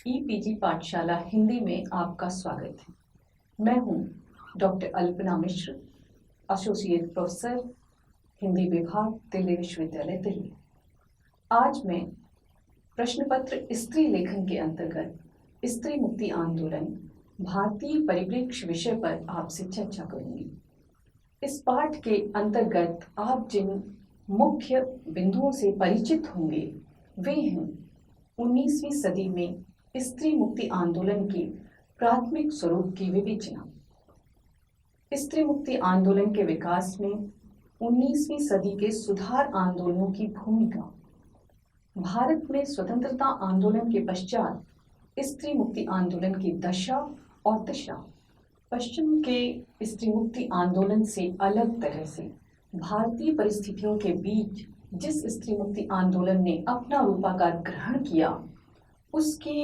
E-PG पाठशाला हिंदी में आपका स्वागत है। मैं हूं डॉक्टर अल्पना मिश्र, एसोसिएट प्रोफेसर, हिंदी विभाग, दिल्ली विश्वविद्यालय, दिल्ली। आज मैं प्रश्न पत्र स्त्री लेखन के अंतर्गत स्त्री मुक्ति आंदोलन भारतीय परिप्रेक्ष्य विषय पर आपसे चर्चा करूंगी। इस पाठ के अंतर्गत आप जिन मुख्य बिंदुओं से परिचित होंगे वे हैं 19वीं सदी में स्त्री मुक्ति आंदोलन के प्राथमिक स्वरूप की विवेचना, स्त्री मुक्ति आंदोलन के विकास में 19वीं सदी के सुधार आंदोलनों की भूमिका, भारत में स्वतंत्रता आंदोलन के पश्चात स्त्री मुक्ति आंदोलन की दशा और दिशा, पश्चिम के स्त्री मुक्ति आंदोलन से अलग तरह से भारतीय परिस्थितियों के बीच जिस स्त्री मुक्ति आंदोलन ने अपना रूपाकार ग्रहण किया उसके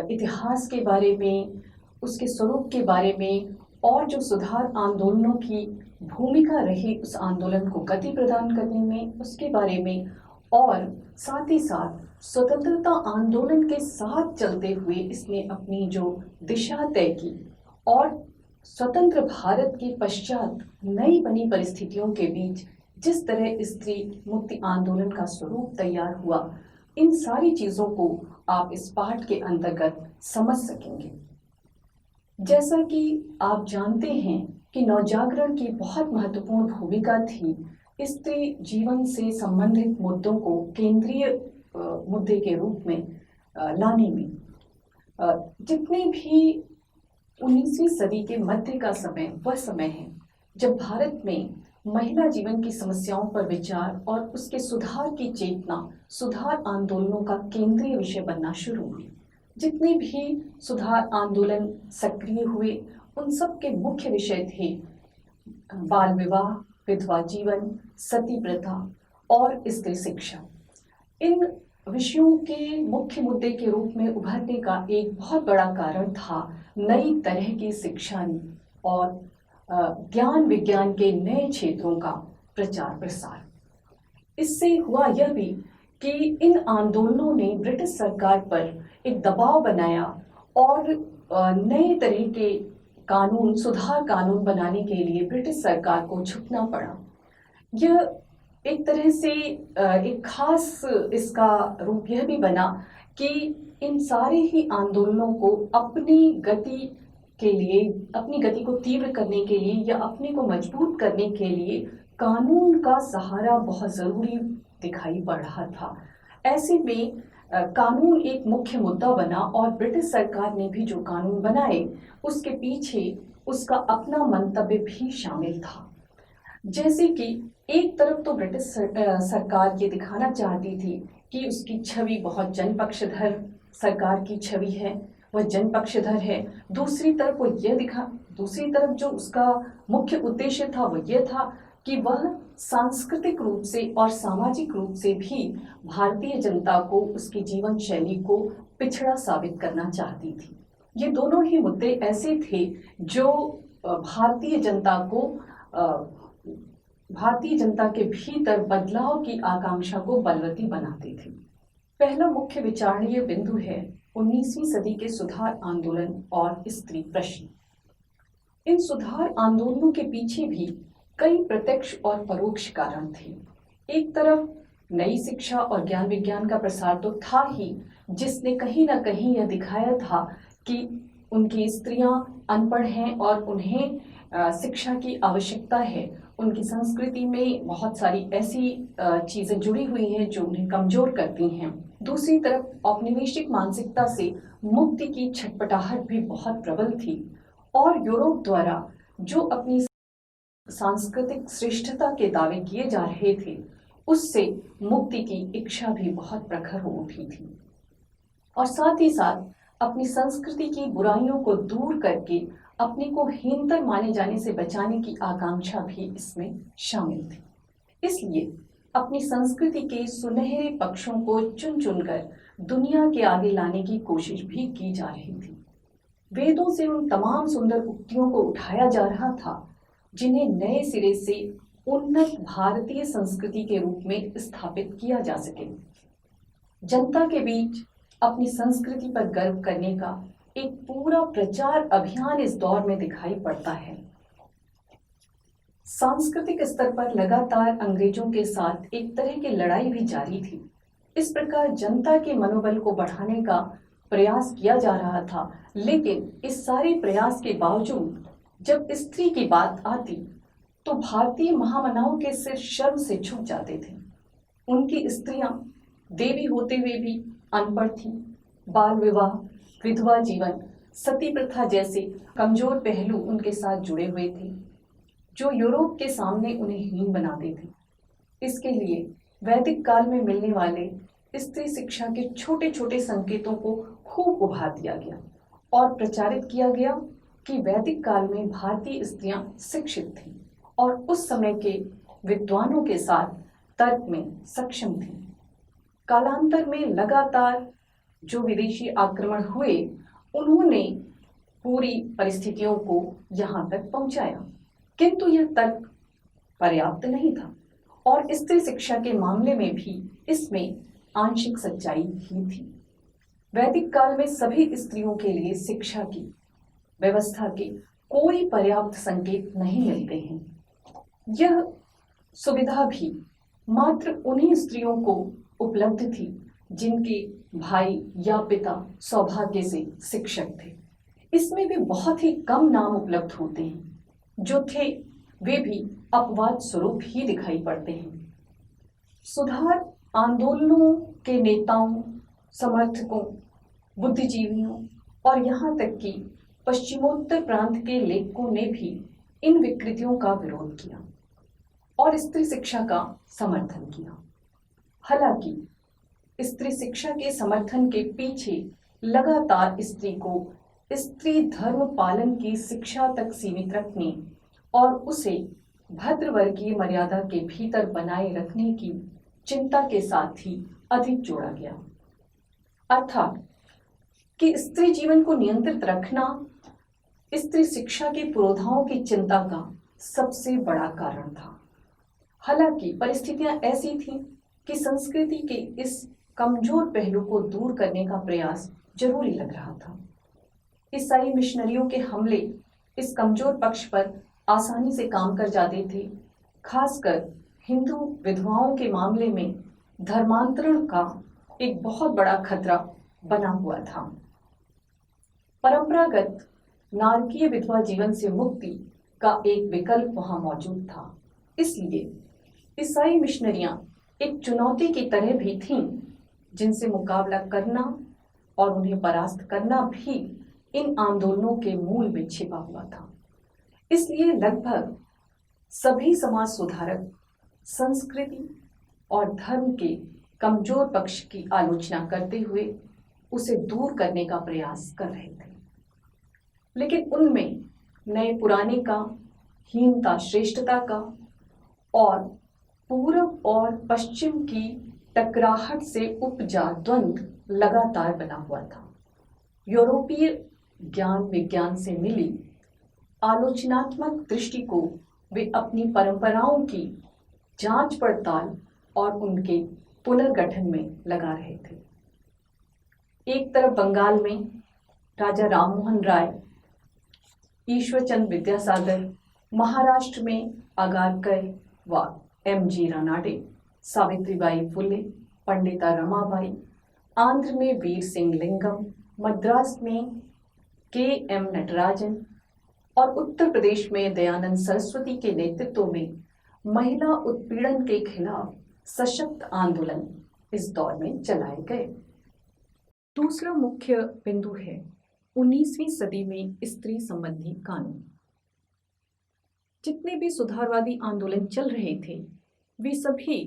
इतिहास के बारे में, उसके स्वरूप के बारे में और जो सुधार आंदोलनों की भूमिका रही उस आंदोलन को गति प्रदान करने में, उसके बारे में, और साथ ही साथ स्वतंत्रता आंदोलन के साथ चलते हुए इसने अपनी जो दिशा तय की और स्वतंत्र भारत के पश्चात नई बनी परिस्थितियों के बीच जिस तरह स्त्री मुक्ति आंदोलन का स्वरूप तैयार हुआ, इन सारी चीजों को आप इस पाठ के अंतर्गत समझ सकेंगे। जैसा कि आप जानते हैं कि नवजागरण की बहुत महत्वपूर्ण भूमिका थी स्त्री जीवन से संबंधित मुद्दों को केंद्रीय मुद्दे के रूप में लाने में। जितने भी 19वीं सदी के मध्य का समय वह समय है जब भारत में महिला जीवन की समस्याओं पर विचार और उसके सुधार की चेतना सुधार आंदोलनों का केंद्रीय विषय बनना शुरू हुई। जितने भी सुधार आंदोलन सक्रिय हुए उन सब के मुख्य विषय थे बाल विवाह, विधवा जीवन, सती प्रथा और स्त्री शिक्षा। इन विषयों के मुख्य मुद्दे के रूप में उभरने का एक बहुत बड़ा कारण था नई तरह की शिक्षा और ज्ञान विज्ञान के नए क्षेत्रों का प्रचार प्रसार। इससे हुआ यह भी कि इन आंदोलनों ने ब्रिटिश सरकार पर एक दबाव बनाया और नए तरह के कानून, सुधार कानून बनाने के लिए ब्रिटिश सरकार को झुकना पड़ा। यह एक तरह से एक खास इसका रूप यह भी बना कि इन सारे ही आंदोलनों को अपनी गति के लिए, अपनी गति को तीव्र करने के लिए या अपने को मजबूत करने के लिए कानून का सहारा बहुत जरूरी दिखाई पड़ रहा था। ऐसे में कानून एक मुख्य मुद्दा बना और ब्रिटिश सरकार ने भी जो कानून बनाए उसके पीछे उसका अपना मंतव्य भी शामिल था। जैसे कि एक तरफ तो ब्रिटिश सरकार ये दिखाना चाहती थी कि उसकी छवि बहुत जनपक्षधर सरकार की छवि है, वह जनपक्षधर है। दूसरी तरफ जो उसका मुख्य उद्देश्य था वो ये था कि वह सांस्कृतिक रूप से और सामाजिक रूप से भी भारतीय जनता को, उसकी जीवन शैली को पिछड़ा साबित करना चाहती थी। ये दोनों ही मुद्दे ऐसे थे जो भारतीय जनता के भीतर बदलाव की आकांक्षा को बलवती बनाते थे। पहला मुख्य विचारणीय बिंदु है 19वीं सदी के सुधार आंदोलन और स्त्री प्रश्न। इन सुधार आंदोलनों के पीछे भी कई प्रत्यक्ष और परोक्ष कारण थे। एक तरफ नई शिक्षा और ज्ञान विज्ञान का प्रसार तो था ही, जिसने कहीं ना कहीं यह दिखाया था कि उनकी स्त्रियां अनपढ़ हैं और उन्हें शिक्षा की आवश्यकता है। उनकी संस्कृति में बहुत सारी ऐसी चीजें जुड़ी हुई हैं जो उन्हें कमजोर करती हैं। दूसरी तरफ औपनिवेशिक मानसिकता से मुक्ति की छटपटाहट भी बहुत प्रबल थी और यूरोप द्वारा जो अपनी सांस्कृतिक श्रेष्ठता के दावे किए जा रहे थे उससे मुक्ति की इच्छा भी बहुत प्रखर हो उठी थी और साथ ही साथ अपनी संस्कृति की बुराइयों को दूर करके अपने को हीनतर माने जाने से बचाने की आकांक्षा भी इसमें शामिल थी। इसलिए अपनी संस्कृति के सुनहरे पक्षों को चुन चुनकर दुनिया के आगे लाने की कोशिश भी की जा रही थी। वेदों से उन तमाम सुंदर उक्तियों को उठाया जा रहा था जिन्हें नए सिरे से उन्नत भारतीय संस्कृति के रूप में स्थापित किया जा सके। जनता के बीच अपनी संस्कृति पर गर्व करने का एक पूरा प्रचार अभियान इस दौर में दिखाई पड़ता है। सांस्कृतिक स्तर पर लगातार अंग्रेजों के साथ एक तरह की लड़ाई भी जारी थी। इस प्रकार जनता के मनोबल को बढ़ाने का प्रयास किया जा रहा था, लेकिन इस सारे प्रयास के बावजूद जब स्त्री की बात आती तो भारतीय महामनाओं के सिर शर्म से झुक जाते थे। उनकी स्त्रियां देवी होते हुए भी अनपढ़ थीं। बाल विवाह, विधवा जीवन, सती प्रथा जैसे कमजोर पहलू उनके साथ जुड़े हुए थे, जो यूरोप के सामने उन्हें हीन बनाते थे। इसके लिए वैदिक काल में मिलने वाले स्त्री शिक्षा के छोटे छोटे संकेतों को खूब उभार दिया गया और प्रचारित किया गया कि वैदिक काल में भारतीय स्त्रियां शिक्षित थीं और उस समय के विद्वानों के साथ तर्क में सक्षम थीं। कालांतर में लगातार जो विदेशी आक्रमण हुए, उन्होंने पूरी परिस्थितियों को यहाँ तक पहुंचाया, किंतु यह तर्क पर्याप्त नहीं था और स्त्री शिक्षा के मामले में भी इसमें आंशिक सच्चाई ही थी। वैदिक काल में सभी स्त्रियों के लिए शिक्षा की व्यवस्था के कोई पर्याप्त संकेत नहीं मिलते हैं। यह सुविधा भी मात्र उन्हीं स्त्रियों को उपलब्ध थी जिनके भाई या पिता सौभाग्य से शिक्षक थे। इसमें भी बहुत ही कम नाम उपलब्ध होते हैं, जो थे वे भी अपवाद स्वरूप ही दिखाई पड़ते हैं। सुधार आंदोलनों के नेताओं, समर्थकों, बुद्धिजीवियों और यहाँ तक कि पश्चिमोत्तर प्रांत के लेखकों ने भी इन विकृतियों का विरोध किया और स्त्री शिक्षा का समर्थन किया। हालांकि स्त्री शिक्षा के समर्थन के पीछे लगातार स्त्री को स्त्री धर्म पालन की शिक्षा तक सीमित रखने और उसे भद्रवर्गीय मर्यादा के भीतर बनाए रखने की चिंता के साथ ही अधिक जोड़ा गया, अर्थात कि स्त्री जीवन को नियंत्रित रखना स्त्री शिक्षा के पुरोधाओं की चिंता का सबसे बड़ा कारण था। हालांकि परिस्थितियां ऐसी थीं कि संस्कृति के इस कमजोर पहलू को दूर करने का प्रयास जरूरी लग रहा था। ईसाई मिशनरियों के हमले इस कमजोर पक्ष पर आसानी से काम कर जाते थे। खासकर हिंदू विधवाओं के मामले में धर्मांतरण का एक बहुत बड़ा खतरा बना हुआ था। परंपरागत नारकीय विधवा जीवन से मुक्ति का एक विकल्प वहां मौजूद था। इसलिए ईसाई मिशनरियां एक चुनौती की तरह भी थीं, जिनसे मुकाबला करना और उन्हें परास्त करना भी इन आंदोलनों के मूल में छिपा हुआ था। इसलिए लगभग सभी समाज सुधारक संस्कृति और धर्म के कमजोर पक्ष की आलोचना करते हुए उसे दूर करने का प्रयास कर रहे थे, लेकिन उनमें नए पुराने का, हीनता श्रेष्ठता का और पूरब और पश्चिम की टकराहट से उपजा द्वंद्व लगातार बना हुआ था। यूरोपीय ज्ञान विज्ञान से मिली आलोचनात्मक दृष्टि को वे अपनी परंपराओं की जांच पड़ताल और उनके पुनर्गठन में लगा रहे थे। एक तरफ बंगाल में राजा राममोहन राय, ईश्वरचंद विद्यासागर, महाराष्ट्र में आगारकर व M.G. रानाडे, सावित्रीबाई फुले, पंडिता रमाबाई, आंध्र में वीर सिंह लिंगम, मद्रास में K.M. नटराजन और उत्तर प्रदेश में दयानंद सरस्वती के नेतृत्व में महिला उत्पीड़न के खिलाफ सशक्त आंदोलन इस दौर में चलाए गए। दूसरा मुख्य बिंदु है 19वीं सदी में स्त्री संबंधी कानून। जितने भी सुधारवादी आंदोलन चल रहे थे, वे सभी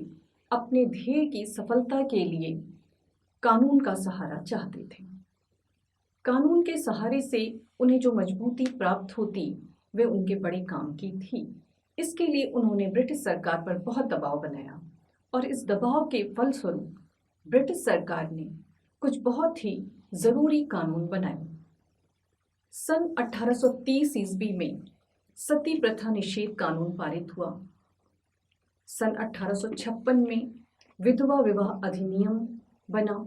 अपने ध्येय की सफलता के लिए कानून का सहारा चाहते थे। कानून के सहारे से उन्हें जो मजबूती प्राप्त होती, वे उनके बड़े काम की थी। इसके लिए उन्होंने ब्रिटिश सरकार पर बहुत दबाव बनाया और इस दबाव के फलस्वरूप ब्रिटिश सरकार ने कुछ बहुत ही जरूरी कानून बनाए। सन 1830 ईस्वी में सती प्रथा निषेध कानून पारित हुआ। सन 1856 में विधवा विवाह अधिनियम बना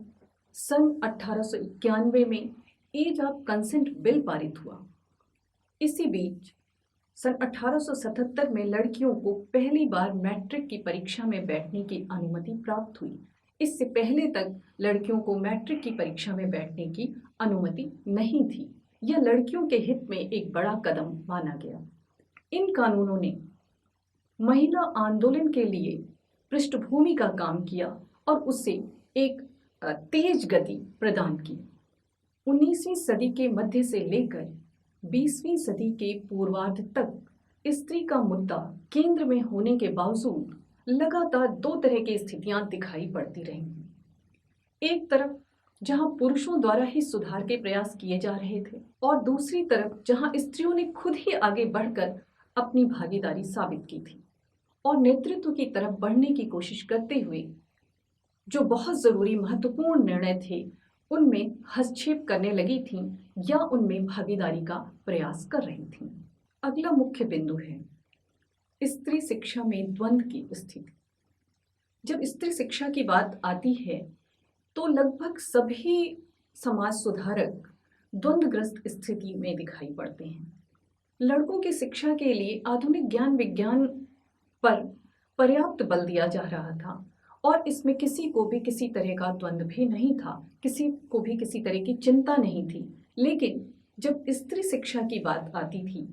सन 1891 में एज ऑफ कंसेंट बिल पारित हुआ। इसी बीच सन 1877 में लड़कियों को पहली बार मैट्रिक की परीक्षा में बैठने की अनुमति प्राप्त हुई। इससे पहले तक लड़कियों को मैट्रिक की परीक्षा में बैठने की अनुमति नहीं थी। यह लड़कियों के हित में एक बड़ा कदम माना गया। इन कानूनों ने महिला आंदोलन के लिए पृष्ठभूमि का काम किया और उसे एक तेज गति प्रदान की। 19वीं सदी के मध्य से लेकर 20वीं सदी के पूर्वार्ध तक स्त्री का मुद्दा केंद्र में होने के बावजूद लगातार दो तरह की स्थितियां दिखाई पड़ती रही। एक तरफ जहां पुरुषों द्वारा ही सुधार के प्रयास किए जा रहे थे और दूसरी तरफ जहां स्त्रियों ने खुद ही आगे बढ़कर अपनी भागीदारी साबित की थी और नेतृत्व की तरफ बढ़ने की कोशिश करते हुए जो बहुत जरूरी महत्वपूर्ण निर्णय थे उनमें हस्तक्षेप करने लगी थीं या उनमें भागीदारी का प्रयास कर रही थीं। अगला मुख्य बिंदु है स्त्री शिक्षा में द्वंद्व की स्थिति। जब स्त्री शिक्षा की बात आती है तो लगभग सभी समाज सुधारक द्वंद्वग्रस्त स्थिति में दिखाई पड़ते हैं। लड़कों की शिक्षा के लिए आधुनिक ज्ञान विज्ञान पर पर्याप्त बल दिया जा रहा था और इसमें किसी को भी किसी तरह का द्वंद्व भी नहीं था, किसी को भी किसी तरह की चिंता नहीं थी। लेकिन जब स्त्री शिक्षा की बात आती थी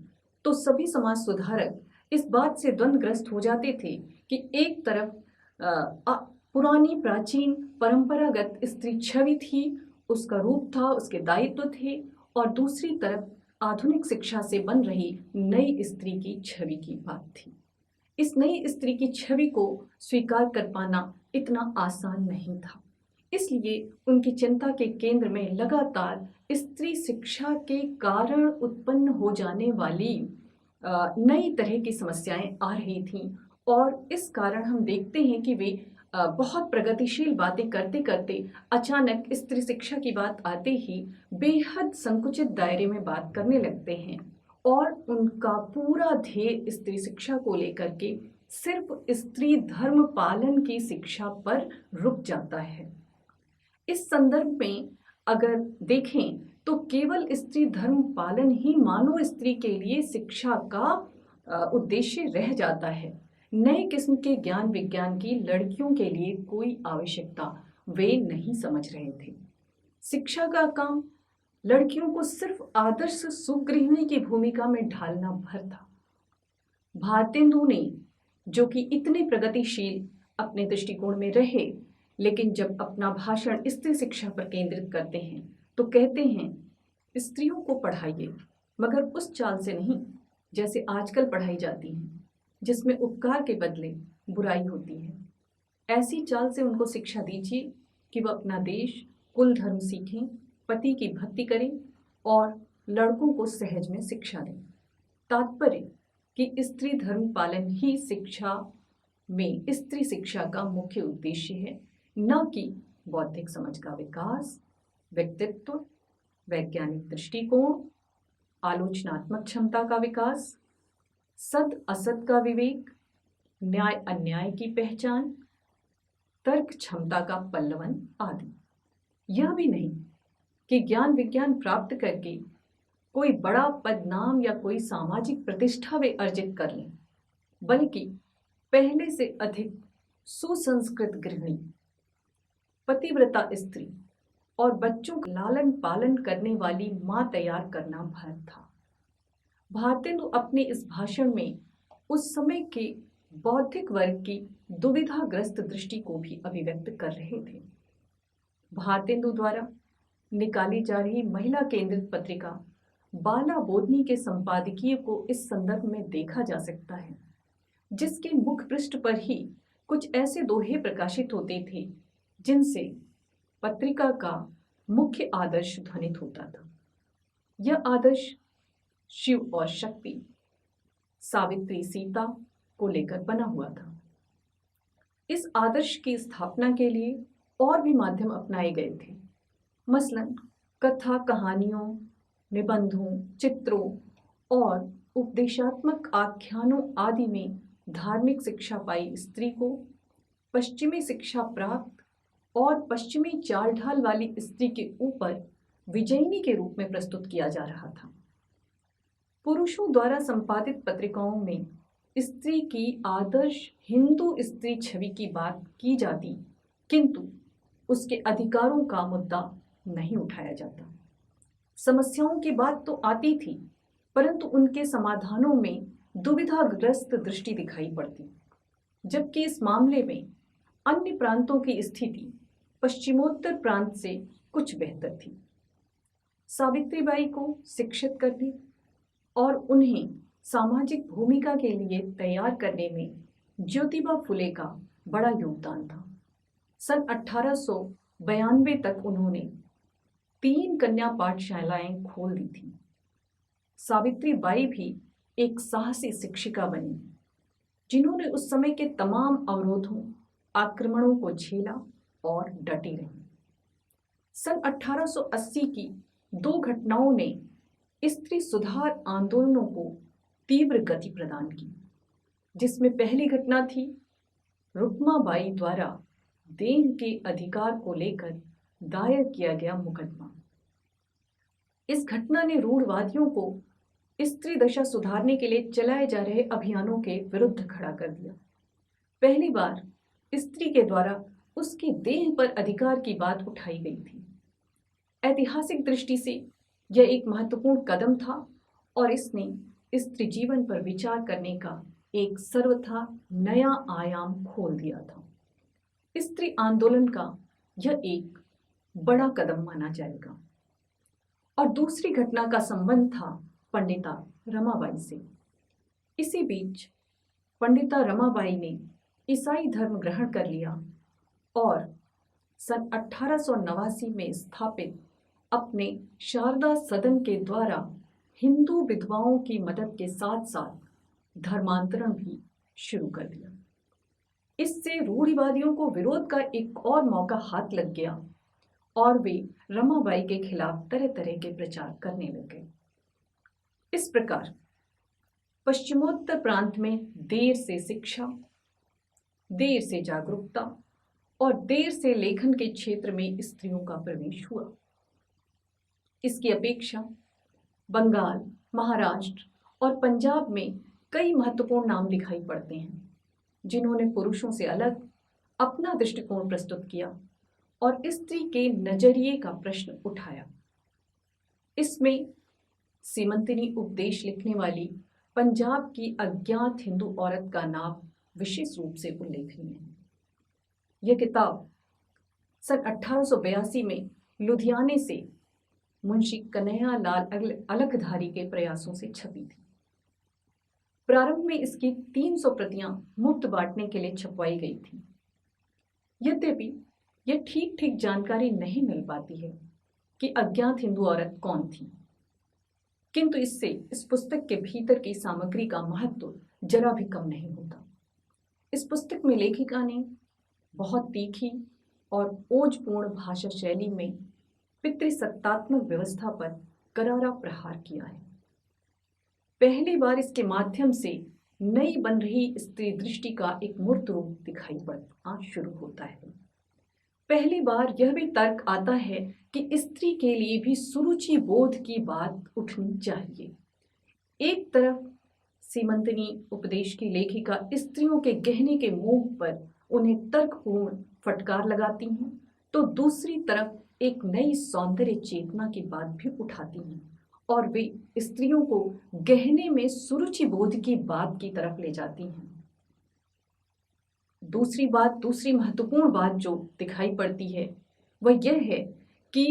तो सभी समाज सुधारक इस बात से द्वंद्वग्रस्त हो जाते थे कि एक तरफ पुरानी प्राचीन परंपरागत स्त्री छवि थी, उसका रूप था, उसके दायित्व थे, और दूसरी तरफ आधुनिक शिक्षा से बन रही नई स्त्री की छवि की बात थी। इस नई स्त्री की छवि को स्वीकार कर पाना इतना आसान नहीं था। इसलिए उनकी चिंता के केंद्र में लगातार स्त्री शिक्षा के कारण उत्पन्न हो जाने वाली नई तरह की समस्याएं आ रही थीं और इस कारण हम देखते हैं कि वे बहुत प्रगतिशील बातें करते करते अचानक स्त्री शिक्षा की बात आते ही बेहद संकुचित दायरे में बात करने लगते हैं और उनका पूरा ध्येय स्त्री शिक्षा को लेकर के सिर्फ स्त्री धर्म पालन की शिक्षा पर रुक जाता है। इस संदर्भ में अगर देखें तो केवल स्त्री धर्म पालन ही मानव स्त्री के लिए शिक्षा का उद्देश्य रह जाता है। नए किस्म के ज्ञान विज्ञान की लड़कियों के लिए कोई आवश्यकता वे नहीं समझ रहे थे। शिक्षा का काम लड़कियों को सिर्फ आदर्श सुगृहिणी की भूमिका में ढालना भर था। भारतेंदु ने, जो कि इतने प्रगतिशील अपने दृष्टिकोण में रहे, लेकिन जब अपना भाषण स्त्री शिक्षा पर केंद्रित करते हैं तो कहते हैं स्त्रियों को पढ़ाइए, मगर उस चाल से नहीं जैसे आजकल पढ़ाई जाती है, जिसमें उपकार के बदले बुराई होती है। ऐसी चाल से उनको शिक्षा दीजिए कि वह अपना देश कुल धर्म सीखें, पति की भक्ति करें और लड़कों को सहज में शिक्षा दें। तात्पर्य कि स्त्री धर्म पालन ही शिक्षा में स्त्री शिक्षा का मुख्य उद्देश्य है, न कि बौद्धिक समझ का विकास, व्यक्तित्व, वैज्ञानिक दृष्टिकोण, आलोचनात्मक क्षमता का विकास, सत असत का विवेक, न्याय अन्याय की पहचान, तर्क क्षमता का पल्लवन आदि। यह भी नहीं कि ज्ञान विज्ञान प्राप्त करके कोई बड़ा पद नाम या कोई सामाजिक प्रतिष्ठा वे अर्जित कर लें, बल्कि पहले से अधिक सुसंस्कृत गृहिणी, पतिव्रता स्त्री और बच्चों का लालन पालन करने वाली मां तैयार करना भर था। भारतेंदु अपने इस भाषण में उस समय के बौद्धिक वर्ग की दुविधाग्रस्त दृष्टि को भी अभिव्यक्त कर रहे थे। भारतेंदु द्वारा निकाली जा रही महिला केंद्रित पत्रिका बाला बोधनी के संपादकीय को इस संदर्भ में देखा जा सकता है, जिसके मुख पृष्ठ पर ही कुछ ऐसे दोहे प्रकाशित होते थे जिनसे पत्रिका का मुख्य आदर्श ध्वनित होता था। यह आदर्श शिव और शक्ति, सावित्री सीता को लेकर बना हुआ था। इस आदर्श की स्थापना के लिए और भी माध्यम अपनाए गए थे, मसलन कथा कहानियों, निबंधों, चित्रों और उपदेशात्मक आख्यानों आदि में धार्मिक शिक्षा पाई स्त्री को पश्चिमी शिक्षा प्राप्त और पश्चिमी चाल ढाल वाली स्त्री के ऊपर विजयिनी के रूप में प्रस्तुत किया जा रहा था। पुरुषों द्वारा संपादित पत्रिकाओं में स्त्री की आदर्श हिंदू स्त्री छवि की बात की जाती, किंतु उसके अधिकारों का मुद्दा नहीं उठाया जाता। समस्याओं की बात तो आती थी, परंतु उनके समाधानों में दुविधाग्रस्त दृष्टि दिखाई पड़ती, जबकि इस मामले में अन्य प्रांतों की स्थिति पश्चिमोत्तर प्रांत से कुछ बेहतर थी। सावित्रीबाई को शिक्षित करने और उन्हें सामाजिक भूमिका के लिए तैयार करने में ज्योतिबा फुले का बड़ा योगदान था। सन 1892 तक उन्होंने 3 कन्या पाठशालाएं खोल दी थी। सावित्रीबाई भी एक साहसी शिक्षिका बनी, जिन्होंने उस समय के तमाम अवरोधों, आक्रमणों को झेला और डटी रही। सन 1880 की 2 घटनाओं ने स्त्री सुधार आंदोलनों को तीव्र गति प्रदान की, जिसमें पहली घटना थी रुक्माबाई द्वारा देह के अधिकार को लेकर दायर किया गया मुकदमा। इस घटना ने रूढ़वादियों को स्त्री दशा सुधारने के लिए चलाए जा रहे अभियानों के विरुद्ध खड़ा कर दिया। पहली बार स्त्री के द्वारा उसके देह पर अधिकार की बात उठाई गई थी। ऐतिहासिक दृष्टि से यह एक महत्वपूर्ण कदम था और इसने स्त्री जीवन पर विचार करने का एक सर्वथा नया आयाम खोल दिया था। स्त्री आंदोलन का यह एक बड़ा कदम माना जाएगा। और दूसरी घटना का संबंध था पंडिता रमाबाई से। इसी बीच पंडिता रमाबाई ने ईसाई धर्म ग्रहण कर लिया और सन 1889 में स्थापित अपने शारदा सदन के द्वारा हिंदू विधवाओं की मदद के साथ साथ धर्मांतरण भी शुरू कर दिया। इससे रूढ़िवादियों को विरोध का एक और मौका हाथ लग गया और वे रमाबाई के खिलाफ तरह तरह के प्रचार करने लगे। इस प्रकार पश्चिमोत्तर प्रांत में देर से शिक्षा, देर से जागरूकता और देर से लेखन के क्षेत्र में स्त्रियों का प्रवेश हुआ। इसकी अपेक्षा बंगाल, महाराष्ट्र और पंजाब में कई महत्वपूर्ण नाम दिखाई पड़ते हैं, जिन्होंने पुरुषों से अलग अपना दृष्टिकोण प्रस्तुत किया और स्त्री के नजरिए का प्रश्न उठाया। इसमें सीमंतिनी उपदेश लिखने वाली पंजाब की अज्ञात हिंदू औरत का नाम विशेष रूप से उल्लेखनीय है। यह किताब सन 1882 में लुधियाने से मुंशी कन्हैयालाल अलखधारी के प्रयासों से छपी थी। प्रारंभ में इसकी 300 प्रतियां मुफ्त बांटने के लिए छपवाई गई थी। यद्यपि यह ठीक ठीक जानकारी नहीं मिल पाती है कि अज्ञात हिंदू औरत कौन थी, किंतु इससे इस पुस्तक के भीतर की सामग्री का महत्व जरा भी कम नहीं होता। इस पुस्तक में लेखिका ने बहुत तीखी और ओजपूर्ण भाषा शैली में पितृसत्तात्मक व्यवस्था पर करारा प्रहार किया है। पहली बार इसके माध्यम से नई बन रही स्त्री दृष्टि का एक मूर्त रूप दिखाई पड़ना शुरू होता है। पहली बार यह भी तर्क आता है कि स्त्री के लिए भी सुरुचि बोध की बात उठनी चाहिए। एक तरफ सीमंतिनी उपदेश की लेखिका स्त्रियों के गहने के मोह पर उन्हें तर्कपूर्ण फटकार लगाती हैं, तो दूसरी तरफ एक नई सौंदर्य चेतना की बात भी उठाती हैं और वे स्त्रियों को गहने में सुरुचि बोध की बात की तरफ ले जाती हैं। दूसरी महत्वपूर्ण बात जो दिखाई पड़ती है वह यह है कि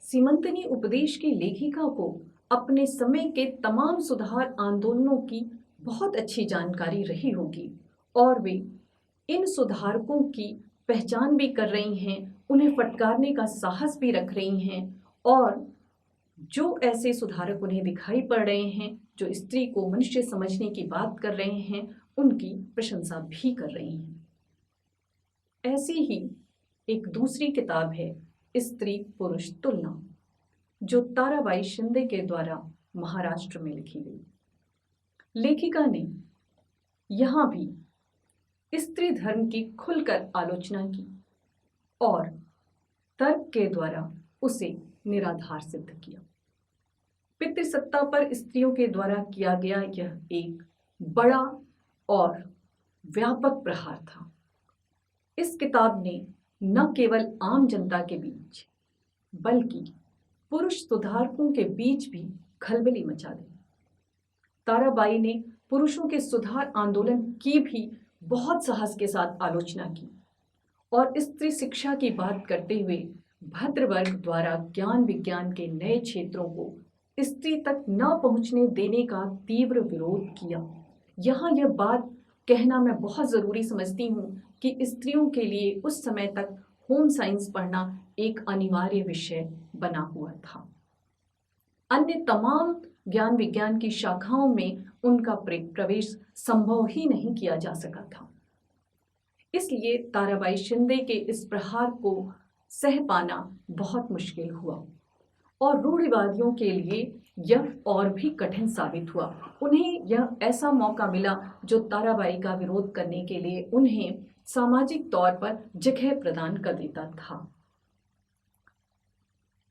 सीमंतिनी उपदेश की लेखिका को अपने समय के तमाम सुधार आंदोलनों की बहुत अच्छी जानकारी रही होगी और वे इन सुधारकों की पहचान भी कर रही हैं, उन्हें फटकारने का साहस भी रख रही हैं और जो ऐसे सुधारक उन्हें दिखाई पड़ रहे हैं जो स्त्री को मनुष्य समझने की बात कर रहे हैं, उनकी प्रशंसा भी कर रही हैं। ऐसी ही एक दूसरी किताब है स्त्री पुरुष तुलना, जो ताराबाई शिंदे के द्वारा महाराष्ट्र में लिखी गई। लेखिका ने यहाँ भी स्त्री धर्म की खुलकर आलोचना की और तर्क के द्वारा उसे निराधार सिद्ध किया। पितृसत्ता पर स्त्रियों के द्वारा किया गया यह एक बड़ा और व्यापक प्रहार था। इस किताब ने न केवल आम जनता के बीच बल्कि पुरुष सुधारकों के बीच भी खलबली मचा दी। ताराबाई ने पुरुषों के सुधार आंदोलन की भी बहुत साहस के साथ आलोचना की और स्त्री शिक्षा की बात करते हुए भद्रवर्ग द्वारा ज्ञान विज्ञान के नए क्षेत्रों को स्त्री तक न पहुंचने देने का तीव्र विरोध किया। यहाँ यह बात कहना मैं बहुत ज़रूरी समझती हूँ कि स्त्रियों के लिए उस समय तक होम साइंस पढ़ना एक अनिवार्य विषय बना हुआ था। अन्य तमाम ज्ञान विज्ञान की शाखाओं में उनका प्रवेश संभव ही नहीं किया जा सका था। इसलिए ताराबाई शिंदे के इस प्रहार को सह पाना बहुत मुश्किल हुआ और रूढ़िवादियों के लिए यह और भी कठिन साबित हुआ। उन्हें यह ऐसा मौका मिला जो ताराबाई का विरोध करने के लिए उन्हें सामाजिक तौर पर जगह प्रदान कर देता था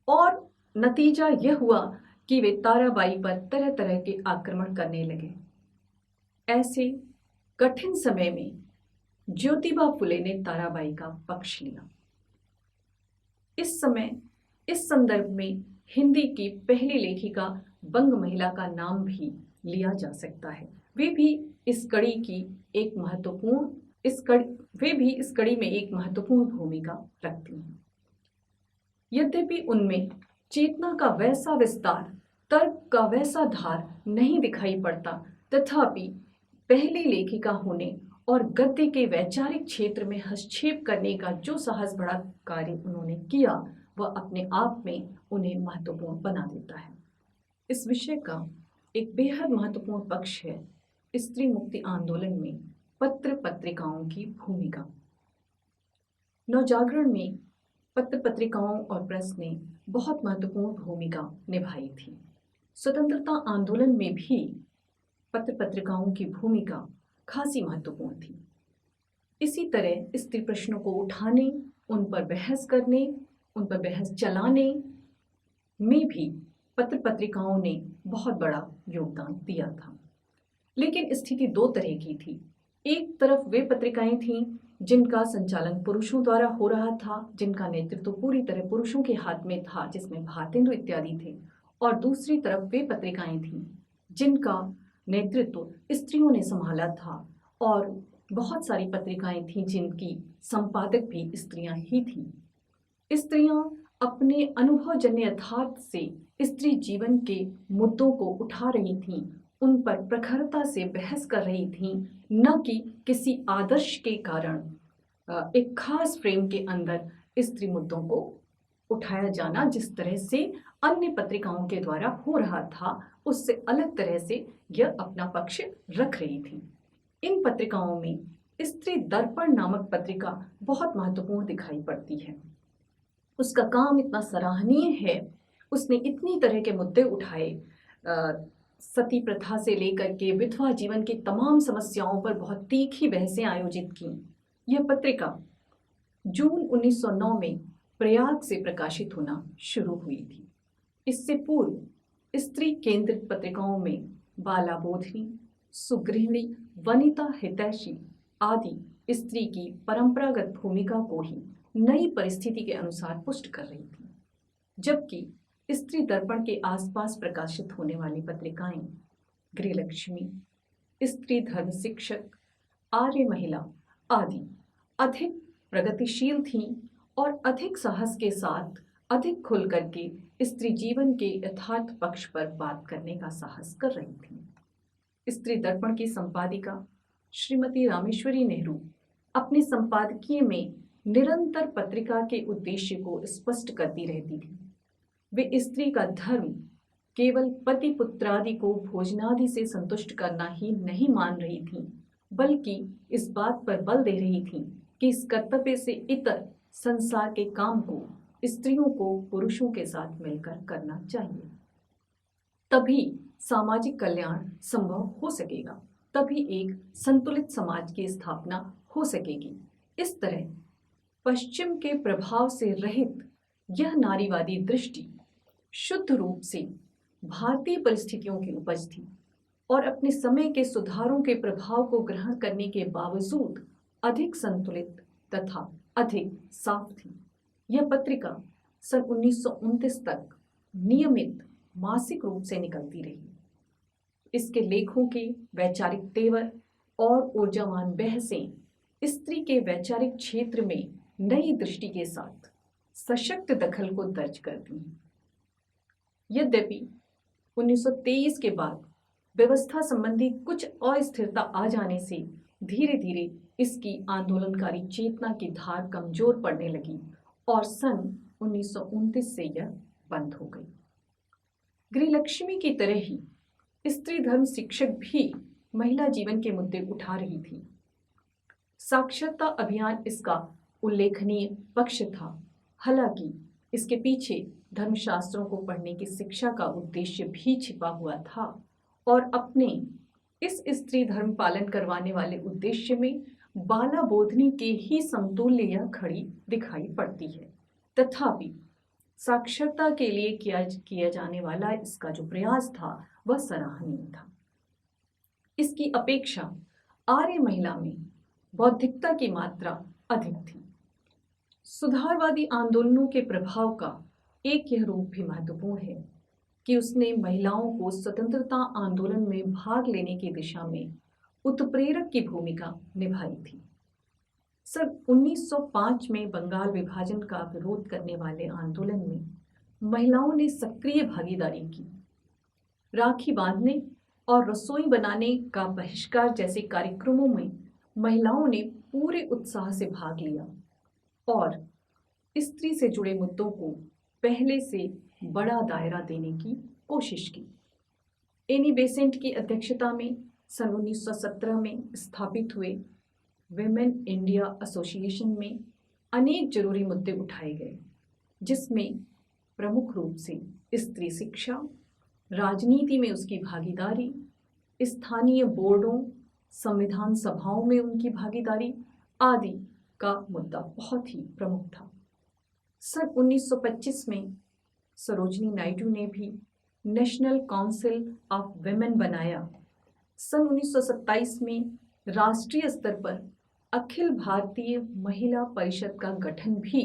और नतीजा यह हुआ कि वे ताराबाई पर तरह तरह के आक्रमण करने लगे। ऐसे कठिन समय में ज्योतिबा फुले ने ताराबाई का पक्ष लिया। इस संदर्भ में हिंदी की पहली लेखिका बंग महिला का नाम भी लिया जा सकता है। वे भी इस कड़ी में एक महत्वपूर्ण भूमिका रखती हैं। यद्यपि उनमें चेतना का वैसा विस्तार, तर्क का वैसा धार नहीं दिखाई पड़ता, तथापि पहली लेखिका होने और गद्य के वैचारिक क्षेत्र में हस्तक्षेप करने का जो साहस भरा कार्य उन्होंने किया वह अपने आप में उन्हें महत्वपूर्ण बना देता है। इस विषय का एक बेहद महत्वपूर्ण पक्ष है स्त्री मुक्ति आंदोलन में पत्र पत्रिकाओं की भूमिका। नवजागरण में पत्र पत्रिकाओं और प्रेस ने बहुत महत्वपूर्ण भूमिका निभाई थी। स्वतंत्रता आंदोलन में भी पत्र पत्रिकाओं की भूमिका खासी महत्वपूर्ण थी। इसी तरह स्त्री प्रश्नों को उठाने, उन पर बहस करने, उन पर बहस चलाने में भी पत्र पत्रिकाओं ने बहुत बड़ा योगदान दिया था। लेकिन स्थिति दो तरह की थी। एक तरफ वे पत्रिकाएं थीं जिनका संचालन पुरुषों द्वारा हो रहा था, जिनका नेतृत्व पूरी तरह पुरुषों के हाथ में था, जिसमें भारतेंदु इत्यादि थे, और दूसरी तरफ वे पत्रिकाएं थीं जिनका नेतृत्व स्त्रियों ने संभाला था और बहुत सारी पत्रिकाएं थीं जिनकी संपादक भी स्त्रियां ही थीं। स्त्रियां अपने अनुभवजन्य यथार्थ से स्त्री जीवन के मुद्दों को उठा रही थीं, उन पर प्रखरता से बहस कर रही थीं, न कि किसी आदर्श के कारण एक खास फ्रेम के अंदर स्त्री मुद्दों को उठाया जाना जिस तरह से अन्य पत्रिकाओं के द्वारा हो रहा था, उससे अलग तरह से यह अपना पक्ष रख रही थी। इन पत्रिकाओं में स्त्री दर्पण नामक पत्रिका बहुत महत्वपूर्ण दिखाई पड़ती है। उसका काम इतना सराहनीय है, उसने इतनी तरह के मुद्दे उठाए, सती प्रथा से लेकर के विधवा जीवन की तमाम समस्याओं पर बहुत तीखी बहसें आयोजित की। यह पत्रिका जून 1909 में प्रयाग से प्रकाशित होना शुरू हुई थी। इससे पूर्व स्त्री केंद्रित पत्रिकाओं में बाला बोधिनी, सुगृहिणी, वनिता हितैषी आदि स्त्री की परंपरागत भूमिका को ही नई परिस्थिति के अनुसार पुष्ट कर रही थी, जबकि स्त्री दर्पण के आसपास प्रकाशित होने वाली पत्रिकाएं गृहलक्ष्मी, स्त्री धर्म शिक्षक, आर्य महिला आदि अधिक प्रगतिशील थीं और अधिक साहस के साथ अधिक खुल करके स्त्री जीवन के यथार्थ पक्ष पर बात करने का साहस कर रही थीं। स्त्री दर्पण की संपादिका श्रीमती रामेश्वरी नेहरू अपने संपादकीय में निरंतर पत्रिका के उद्देश्य को स्पष्ट करती रहती थी। वे स्त्री का धर्म केवल पति पुत्रादि को भोजनादि से संतुष्ट करना ही नहीं मान रही थीं, बल्कि इस बात पर बल दे रही थीं कि इस कर्तव्य से इतर संसार के काम को स्त्रियों को पुरुषों के साथ मिलकर करना चाहिए। तभी सामाजिक कल्याण संभव हो सकेगा, तभी एक संतुलित समाज की स्थापना हो सकेगी। इस तरह पश्चिम के प्रभाव से रहित यह नारीवादी दृष्टि शुद्ध रूप से भारतीय परिस्थितियों की उपज थी और अपने समय के सुधारों के प्रभाव को ग्रहण करने के बावजूद अधिक संतुलित तथा अधिक साफ थी। यह पत्रिका सन 1929 तक नियमित मासिक रूप से निकलती रही। इसके लेखों के वैचारिक तेवर और ऊर्जावान बहसें स्त्री के वैचारिक क्षेत्र में नई दृष्टि के साथ सशक्त दखल को दर्ज करती हैं। यद्यपि 1923 के बाद व्यवस्था संबंधी कुछ अस्थिरता आ जाने से धीरे धीरे इसकी आंदोलनकारी चेतना की धार कमजोर पड़ने लगी और सन 1929 से यह बंद हो गई। गृहलक्ष्मी की तरह ही स्त्री धर्म शिक्षक भी महिला जीवन के मुद्दे उठा रही थी। साक्षरता अभियान इसका उल्लेखनीय पक्ष था। हालांकि इसके पीछे धर्मशास्त्रों को पढ़ने की शिक्षा का उद्देश्य भी छिपा हुआ था और अपने इस स्त्री धर्म पालन करवाने वाले उद्देश्य में बाला बोधनी के ही समतुल्य यह खड़ी दिखाई पड़ती है। तथापि साक्षरता के लिए किया जाने वाला इसका जो प्रयास था वह सराहनीय था। इसकी अपेक्षा आर्य महिला में बौद्धिकता की मात्रा अधिक थी। सुधारवादी आंदोलनों के प्रभाव का एक यह रूप भी महत्वपूर्ण है कि उसने महिलाओं को स्वतंत्रता आंदोलन में भाग लेने की दिशा में उत्प्रेरक की भूमिका निभाई थी। सन 1905 में बंगाल विभाजन का विरोध करने वाले आंदोलन में महिलाओं ने सक्रिय भागीदारी की। राखी बांधने और रसोई बनाने का बहिष्कार जैसे कार्यक्रमों में महिलाओं ने पूरे उत्साह से भाग लिया और स्त्री से जुड़े मुद्दों को पहले से बड़ा दायरा देने की कोशिश की। एनी बेसेंट की अध्यक्षता में सन 1917 में स्थापित हुए विमेन इंडिया एसोसिएशन में अनेक जरूरी मुद्दे उठाए गए, जिसमें प्रमुख रूप से स्त्री शिक्षा, राजनीति में उसकी भागीदारी, स्थानीय बोर्डों, संविधान सभाओं में उनकी भागीदारी आदि का मुद्दा बहुत ही प्रमुख था। सन 1925 में सरोजिनी नायडू ने भी नेशनल काउंसिल ऑफ विमेन बनाया। सन 1927 में राष्ट्रीय स्तर पर अखिल भारतीय महिला परिषद का गठन भी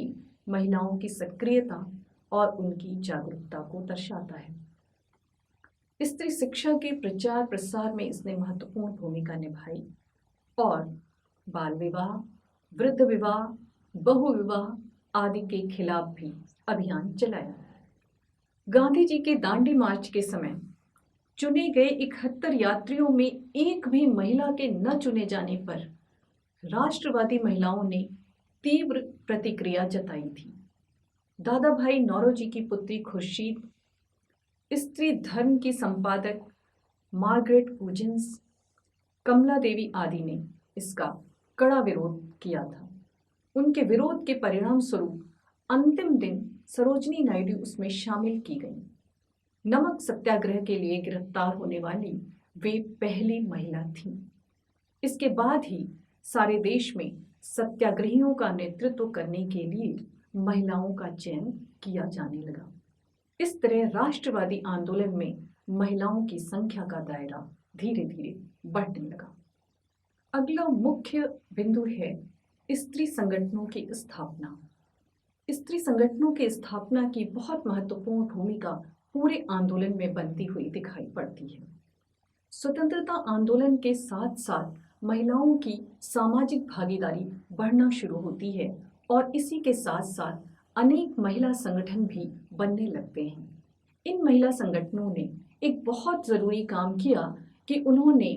महिलाओं की सक्रियता और उनकी जागरूकता को दर्शाता है। स्त्री शिक्षा के प्रचार प्रसार में इसने महत्वपूर्ण भूमिका निभाई और बाल विवाह, वृद्ध विवाह, बहु विवाह आदि के खिलाफ भी अभियान चलाया। गांधी जी के दांडी मार्च के समय चुने गए 71 यात्रियों में एक भी महिला के न चुने जाने पर राष्ट्रवादी महिलाओं ने तीव्र प्रतिक्रिया जताई थी। दादा भाई नौरोजी की पुत्री खुर्शीद, स्त्री धर्म की संपादक मार्गरेट कूजिन्स, कमला देवी आदि ने इसका कड़ा विरोध किया था। उनके विरोध के परिणाम स्वरूप अंतिम दिन सरोजिनी नायडू उसमें शामिल की गई। नमक सत्याग्रह के लिए गिरफ्तार होने वाली वे पहली महिला थीं। इसके बाद ही सारे देश में सत्याग्रहियों का नेतृत्व करने के लिए महिलाओं का चयन किया जाने लगा। इस तरह राष्ट्रवादी आंदोलन में महिलाओं की संख्या का दायरा धीरे धीरे बढ़ने लगा। अगला मुख्य बिंदु है स्त्री संगठनों की स्थापना। स्त्री संगठनों की स्थापना की बहुत महत्वपूर्ण भूमिका पूरे आंदोलन में बनती हुई दिखाई पड़ती है। स्वतंत्रता आंदोलन के साथ साथ महिलाओं की सामाजिक भागीदारी बढ़ना शुरू होती है और इसी के साथ साथ अनेक महिला संगठन भी बनने लगते हैं। इन महिला संगठनों ने एक बहुत ज़रूरी काम किया कि उन्होंने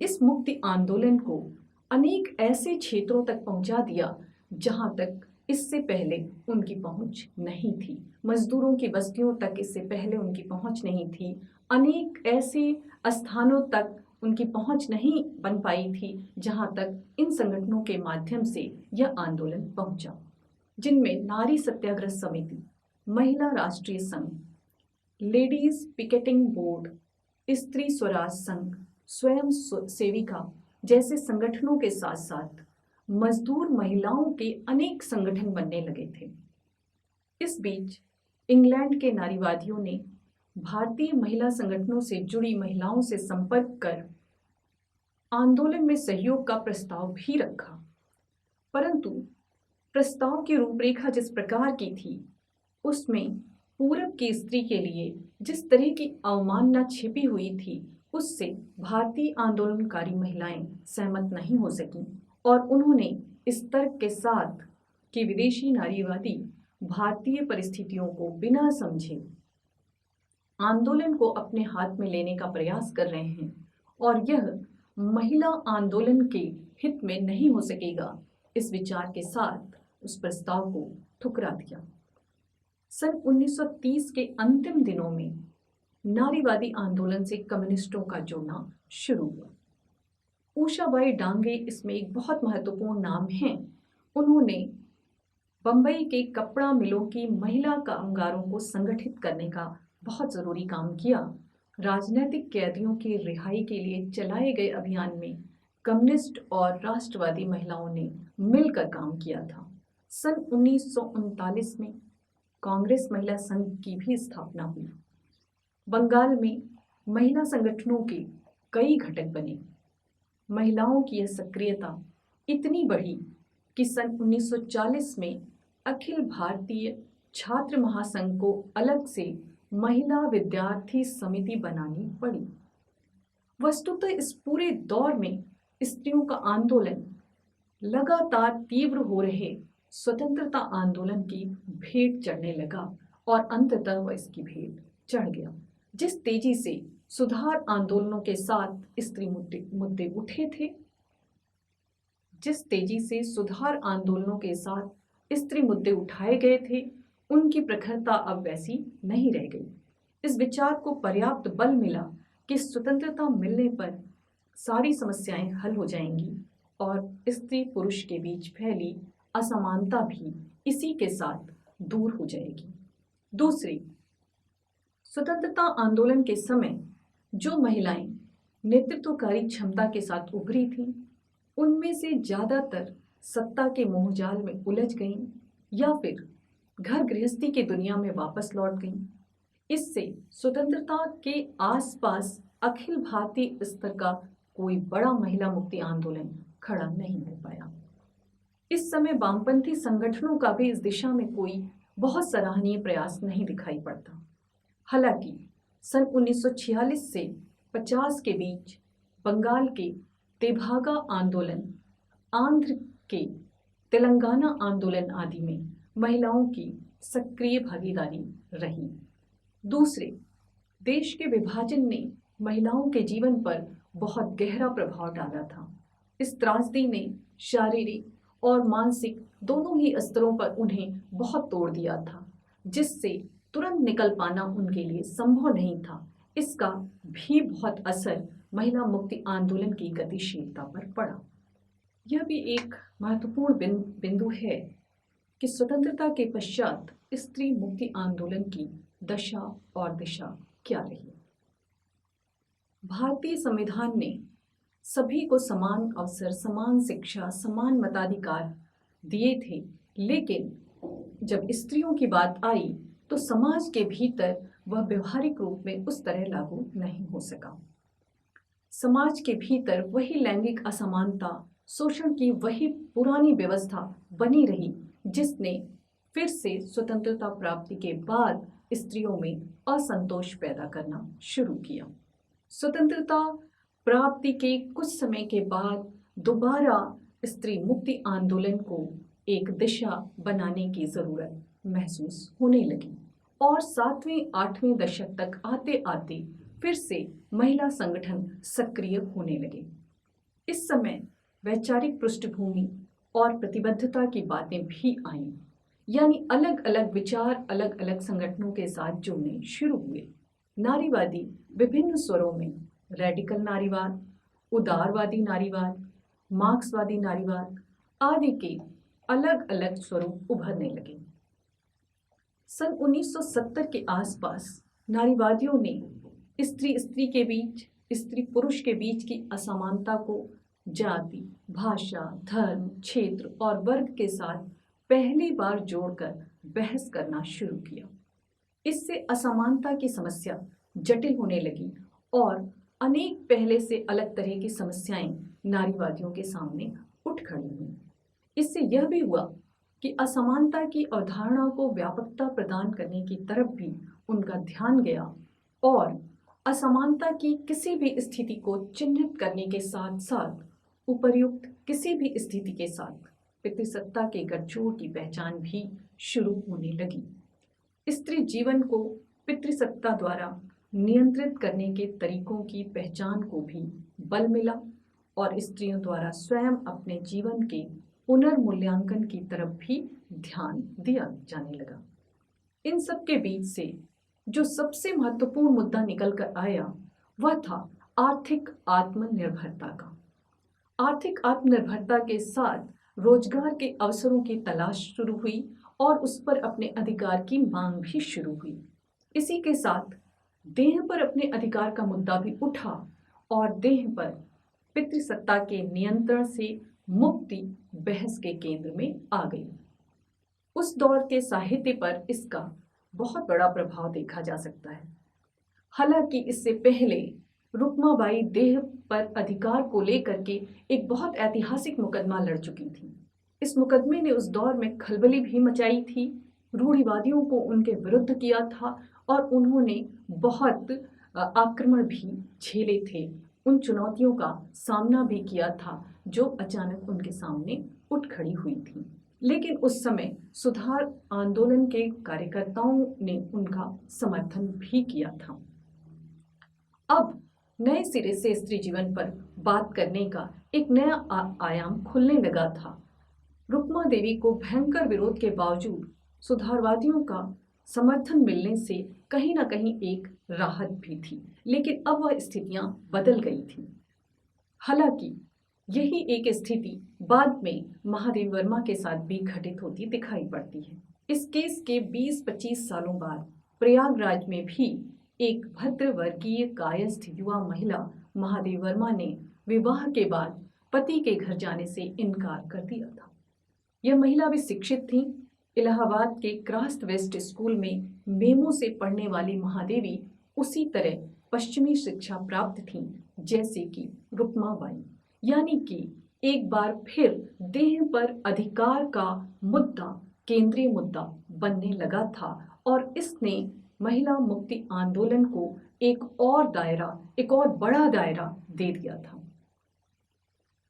इस मुक्ति आंदोलन को अनेक ऐसे क्षेत्रों तक पहुंचा दिया जहां तक इससे पहले उनकी पहुंच नहीं थी। मजदूरों की बस्तियों तक इससे पहले उनकी पहुंच नहीं थी। अनेक ऐसे स्थानों तक उनकी पहुंच नहीं बन पाई थी जहां तक इन संगठनों के माध्यम से यह आंदोलन पहुंचा, जिनमें नारी सत्याग्रह समिति, महिला राष्ट्रीय संघ, लेडीज पिकेटिंग बोर्ड, स्त्री स्वराज संघ, स्वयं सेविका जैसे संगठनों के साथ साथ मजदूर महिलाओं के अनेक संगठन बनने लगे थे। इस बीच इंग्लैंड के नारीवादियों ने भारतीय महिला संगठनों से जुड़ी महिलाओं से संपर्क कर आंदोलन में सहयोग का प्रस्ताव भी रखा, परंतु प्रस्ताव की रूपरेखा जिस प्रकार की थी उसमें पूरब की स्त्री के लिए जिस तरह की अवमानना छिपी हुई थी उससे भारतीय आंदोलनकारी महिलाएं सहमत नहीं हो सकीं और उन्होंने इस तर्क के साथ कि विदेशी नारीवादी भारतीय परिस्थितियों को बिना समझे आंदोलन को अपने हाथ में लेने का प्रयास कर रहे हैं और यह महिला आंदोलन के हित में नहीं हो सकेगा, इस विचार के साथ उस प्रस्ताव को ठुकरा दिया। सन 1930 के अंतिम दिनों में नारीवादी आंदोलन से कम्युनिस्टों का जुड़ना शुरू हुआ। उषाबाई डांगे इसमें एक बहुत महत्वपूर्ण नाम है। उन्होंने बंबई के कपड़ा मिलों की महिला कामगारों को संगठित करने का बहुत जरूरी काम किया। राजनीतिक कैदियों की रिहाई के लिए चलाए गए अभियान में कम्युनिस्ट और राष्ट्रवादी महिलाओं ने मिलकर काम किया था। सन 1939 में कांग्रेस महिला संघ की भी स्थापना हुई। बंगाल में महिला संगठनों के कई घटक बने। महिलाओं की यह सक्रियता इतनी बढ़ी कि सन 1940 में अखिल भारतीय छात्र महासंघ को अलग से महिला विद्यार्थी समिति बनानी पड़ी। वस्तुतः इस पूरे दौर में स्त्रियों का आंदोलन लगातार तीव्र हो रहे स्वतंत्रता आंदोलन की भेंट चढ़ने लगा और अंततः वह इसकी भेंट चढ़ गया। जिस तेजी से सुधार आंदोलनों के साथ स्त्री मुद्दे उठे थे, जिस तेजी से सुधार आंदोलनों के साथ स्त्री मुद्दे उठाए गए थे, उनकी प्रखरता अब वैसी नहीं रह गई। इस विचार को पर्याप्त बल मिला कि स्वतंत्रता मिलने पर सारी समस्याएं हल हो जाएंगी और स्त्री पुरुष के बीच फैली असमानता भी इसी के साथ दूर हो जाएगी। दूसरी, स्वतंत्रता आंदोलन के समय जो महिलाएं नेतृत्वकारी क्षमता के साथ उभरी थीं, उनमें से ज्यादातर सत्ता के मोहजाल में उलझ गईं या फिर घर गृहस्थी की दुनिया में वापस लौट गईं। इससे स्वतंत्रता के आसपास अखिल भारतीय स्तर का कोई बड़ा महिला मुक्ति आंदोलन खड़ा नहीं हो पाया। इस समय वामपंथी संगठनों का भी इस दिशा में कोई बहुत सराहनीय प्रयास नहीं दिखाई पड़ता। हालांकि सन 1946 से 50 के बीच बंगाल के तेभागा आंदोलन, आंध्र के तेलंगाना आंदोलन आदि में महिलाओं की सक्रिय भागीदारी रही। दूसरे, देश के विभाजन ने महिलाओं के जीवन पर बहुत गहरा प्रभाव डाला था। इस त्रासदी ने शारीरिक और मानसिक दोनों ही स्तरों पर उन्हें बहुत तोड़ दिया था, जिससे तुरंत निकल पाना उनके लिए संभव नहीं था। इसका भी बहुत असर महिला मुक्ति आंदोलन की गतिशीलता पर पड़ा। यह भी एक महत्वपूर्ण बिंदु है कि स्वतंत्रता के पश्चात स्त्री मुक्ति आंदोलन की दशा और दिशा क्या रही। भारतीय संविधान ने सभी को समान अवसर, समान शिक्षा, समान मताधिकार दिए थे, लेकिन जब स्त्रियों की बात आई तो समाज के भीतर वह व्यवहारिक रूप में उस तरह लागू नहीं हो सका। समाज के भीतर वही लैंगिक असमानता, शोषण की वही पुरानी व्यवस्था बनी रही, जिसने फिर से स्वतंत्रता प्राप्ति के बाद स्त्रियों में असंतोष पैदा करना शुरू किया। स्वतंत्रता प्राप्ति के कुछ समय के बाद दोबारा स्त्री मुक्ति आंदोलन को एक दिशा बनाने की जरूरत महसूस होने लगी और 7वें-8वें दशक तक आते आते फिर से महिला संगठन सक्रिय होने लगे। इस समय वैचारिक पृष्ठभूमि और प्रतिबद्धता की बातें भी आईं, यानी अलग अलग विचार अलग अलग संगठनों के साथ जुड़ने शुरू हुए। नारीवादी विभिन्न स्वरों में रेडिकल नारीवाद, उदारवादी नारीवाद, मार्क्सवादी नारीवाद आदि के अलग अलग स्वरूप उभरने लगे। सन 1970 के आसपास नारीवादियों ने स्त्री के बीच, स्त्री पुरुष के बीच की असमानता को जाति, भाषा, धर्म, क्षेत्र और वर्ग के साथ पहली बार जोड़कर बहस करना शुरू किया। इससे असमानता की समस्या जटिल होने लगी और अनेक पहले से अलग तरह की समस्याएं नारीवादियों के सामने उठ खड़ी हुई। इससे यह भी हुआ कि असमानता की अवधारणा को व्यापकता प्रदान करने की तरफ भी उनका ध्यान गया और असमानता की किसी भी स्थिति को चिन्हित करने के साथ साथ उपर्युक्त किसी भी स्थिति के साथ पितृसत्ता के गठजोड़ की पहचान भी शुरू होने लगी। स्त्री जीवन को पितृसत्ता द्वारा नियंत्रित करने के तरीकों की पहचान को भी बल मिला और स्त्रियों द्वारा स्वयं अपने जीवन के पुनर्मूल्यांकन की तरफ भी ध्यान दिया जाने लगा। इन सब के बीच से जो सबसे महत्वपूर्ण मुद्दा निकल कर आया वह था आर्थिक आत्मनिर्भरता का। आर्थिक आत्मनिर्भरता के साथ रोजगार के अवसरों की तलाश शुरू हुई और उस पर अपने अधिकार की मांग भी शुरू हुई। इसी के साथ देह पर अपने अधिकार का मुद्दा भी उठा और देह पर पितृसत्ता के नियंत्रण से मुक्ति बहस के केंद्र में आ गई। उस दौर के साहित्य पर इसका बहुत बड़ा प्रभाव देखा जा सकता है। हालांकि इससे पहले रुक्माबाई देह पर अधिकार को लेकर के एक बहुत ऐतिहासिक मुकदमा लड़ चुकी थी। इस मुकदमे ने उस दौर में खलबली भी मचाई थी, रूढ़िवादियों को उनके विरुद्ध किया था और उन्होंने बहुत आक्रमण भी झेले थे। उन चुनौतियों का सामना भी किया था जो अचानक उनके सामने उठ खड़ी हुई थी। लेकिन उस समय सुधार आंदोलन के कार्यकर्ताओं ने उनका समर्थन भी किया था। अब नए सिरे से स्त्री जीवन पर बात करने का एक नया आयाम खुलने लगा था। रुक्मा देवी को भयंकर विरोध के बावजूद सुधारवादियों का समर्थन मिलने से कहीं ना कहीं एक राहत भी थी, लेकिन अब वह स्थितियां बदल गई थी। हालांकि यही एक स्थिति बाद में महादेव वर्मा के साथ भी घटित होती दिखाई पड़ती है। इस केस के 20-25 सालों बाद प्रयागराज में भी एक भद्र वर्गीय कायस्थ युवा महिला महादेव वर्मा ने विवाह के बाद पति के घर जाने से इनकार कर दिया था। यह महिला भी शिक्षित थी। इलाहाबाद के क्रास्ट वेस्ट स्कूल में मेमो से पढ़ने वाली महादेवी उसी तरह पश्चिमी शिक्षा प्राप्त थी जैसे कि रुक्माबाई, यानी कि एक बार फिर देह पर अधिकार का मुद्दा केंद्रीय मुद्दा बनने लगा था और इसने महिला मुक्ति आंदोलन को एक और बड़ा दायरा दे दिया था।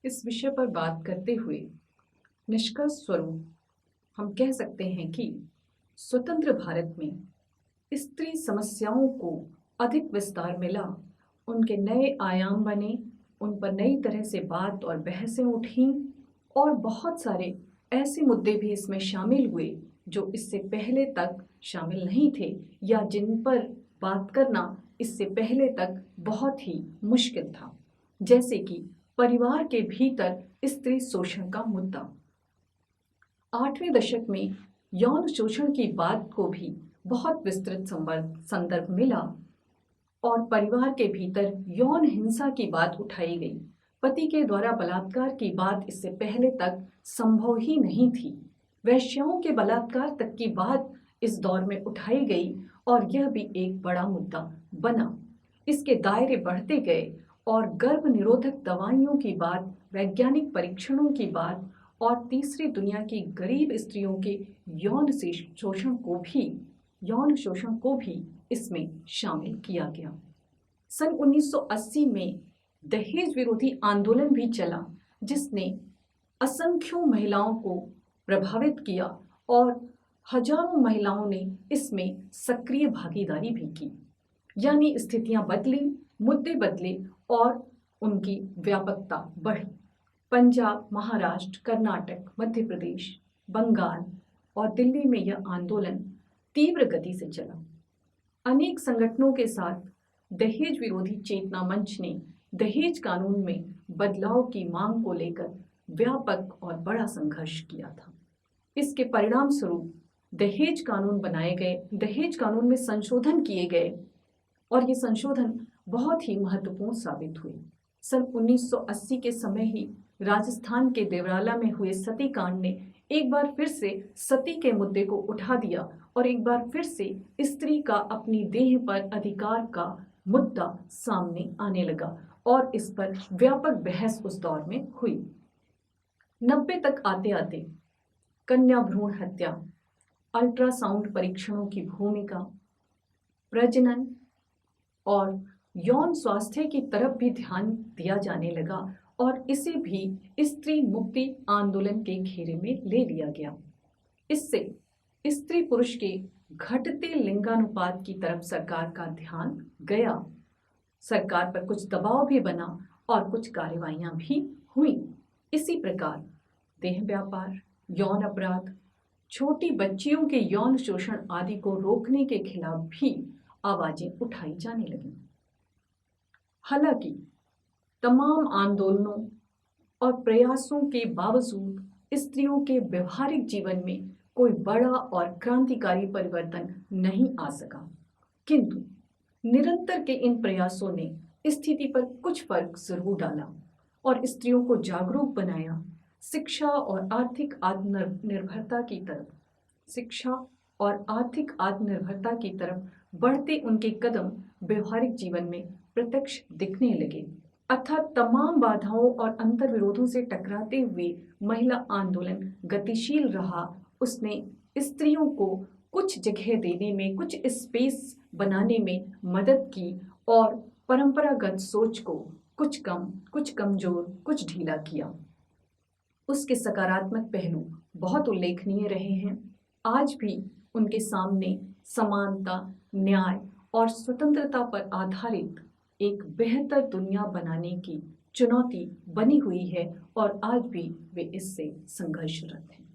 इस विषय पर बात करते हुए निष्कर्ष स्वरूप हम कह सकते हैं कि स्वतंत्र भारत में स्त्री समस्याओं को अधिक विस्तार मिला, उनके नए आयाम बने, उन पर नई तरह से बात और बहसें उठीं और बहुत सारे ऐसे मुद्दे भी इसमें शामिल हुए जो इससे पहले तक शामिल नहीं थे या जिन पर बात करना इससे पहले तक बहुत ही मुश्किल था, जैसे कि परिवार के भीतर स्त्री शोषण का मुद्दा। 8वें दशक में यौन शोषण की बात को भी बहुत विस्तृत संदर्भ मिला और परिवार के भीतर यौन हिंसा की बात उठाई गई। पति के द्वारा बलात्कार की बात इससे पहले तक संभव ही नहीं थी। वैश्याओं के बलात्कार तक की बात इस दौर में उठाई गई और यह भी एक बड़ा मुद्दा बना। इसके दायरे बढ़ते गए और गर्भ निरोधक दवाइयों की बात, वैज्ञानिक परीक्षणों की बात और तीसरी दुनिया की गरीब स्त्रियों के यौन शोषण को भी इसमें शामिल किया गया। सन 1980 में दहेज विरोधी आंदोलन भी चला जिसने असंख्यों महिलाओं को प्रभावित किया और हजारों महिलाओं ने इसमें सक्रिय भागीदारी भी की। यानी स्थितियां बदली, मुद्दे बदले और उनकी व्यापकता बढ़ी। पंजाब, महाराष्ट्र, कर्नाटक, मध्य प्रदेश, बंगाल और दिल्ली में यह आंदोलन तीव्र गति से चला। अनेक संगठनों के साथ दहेज विरोधी चेतना मंच ने दहेज कानून में बदलाव की मांग को लेकर व्यापक और बड़ा संघर्ष किया था। इसके परिणाम स्वरूप दहेज कानून बनाए गए, दहेज कानून में संशोधन किए गए और ये संशोधन बहुत ही महत्वपूर्ण साबित हुए। सन 1980 के समय ही राजस्थान के देवराला में हुए सती कांड ने एक बार फिर से सती के मुद्दे को उठा दिया और एक बार फिर से स्त्री का अपनी देह पर अधिकार का मुद्दा सामने आने लगा और इस पर व्यापक बहस उस दौर में हुई। 90 तक आते आते कन्या भ्रूण हत्या, अल्ट्रासाउंड परीक्षणों की भूमिका, प्रजनन और यौन स्वास्थ्य की तरफ भी ध्यान दिया जाने लगा और इसे भी स्त्री मुक्ति आंदोलन के घेरे में ले लिया गया। इससे स्त्री पुरुष के घटते लिंगानुपात की तरफ सरकार का ध्यान गया। सरकार पर कुछ दबाव भी बना और कुछ कार्रवाइयां भी हुई। इसी प्रकार देह व्यापार, यौन अपराध, छोटी बच्चियों के यौन शोषण आदि को रोकने के खिलाफ भी आवाजें उठाई जाने लगीं। हालांकि तमाम आंदोलनों और प्रयासों के बावजूद स्त्रियों के व्यवहारिक जीवन में कोई बड़ा और क्रांतिकारी परिवर्तन नहीं आ सका, किंतु निरंतर के इन प्रयासों ने स्थिति पर कुछ फर्क जरूर डाला और स्त्रियों को जागरूक बनाया। शिक्षा और आर्थिक आत्मनिर्भरता की तरफ बढ़ते उनके कदम व्यवहारिक जीवन में प्रत्यक्ष दिखने लगे। अर्थात तमाम बाधाओं और अंतर्विरोधों से टकराते हुए महिला आंदोलन गतिशील रहा। उसने स्त्रियों को कुछ जगह देने में, कुछ स्पेस बनाने में मदद की और परंपरागत सोच को कुछ कम, कुछ कमजोर, कुछ ढीला किया। उसके सकारात्मक पहलू बहुत उल्लेखनीय रहे हैं। आज भी उनके सामने समानता, न्याय और स्वतंत्रता पर आधारित एक बेहतर दुनिया बनाने की चुनौती बनी हुई है और आज भी वे इससे संघर्षरत हैं।